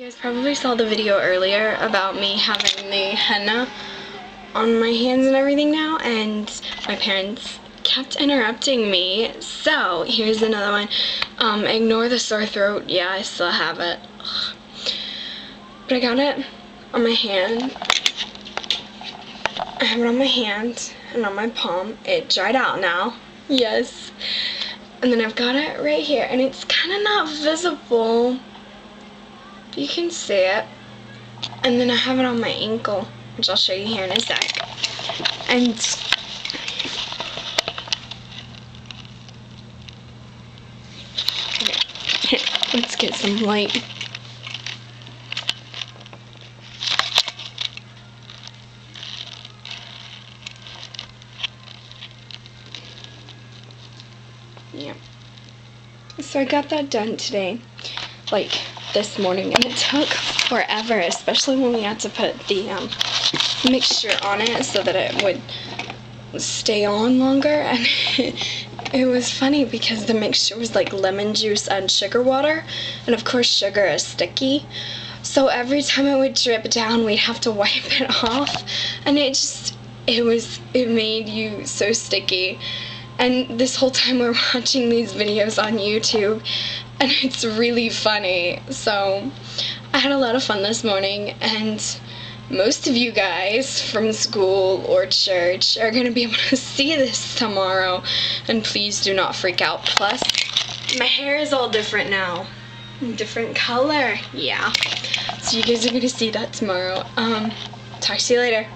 You guys probably saw the video earlier about me having the henna on my hands and everything now, and my parents kept interrupting me. So here's another one. Ignore the sore throat. Yeah, I still have it. Ugh. But I got it on my hand. I have it on my hand and on my palm. It dried out now. Yes. And then I've got it right here, and it's kind of not visible. You can see it. And then I have it on my ankle, which I'll show you here in a sec. And here, let's get some light. Yeah. So I got that done today, like this morning, and it took forever, especially when we had to put the mixture on it so that it would stay on longer. And it was funny because the mixture was like lemon juice and sugar water, and of course sugar is sticky, so every time it would drip down we'd have to wipe it off, and it made you so sticky. And this whole time we're watching these videos on YouTube, and it's really funny. So I had a lot of fun this morning, and most of you guys from school or church are going to be able to see this tomorrow, and please do not freak out. Plus, my hair is all different now. Different color. Yeah. So you guys are going to see that tomorrow. Talk to you later.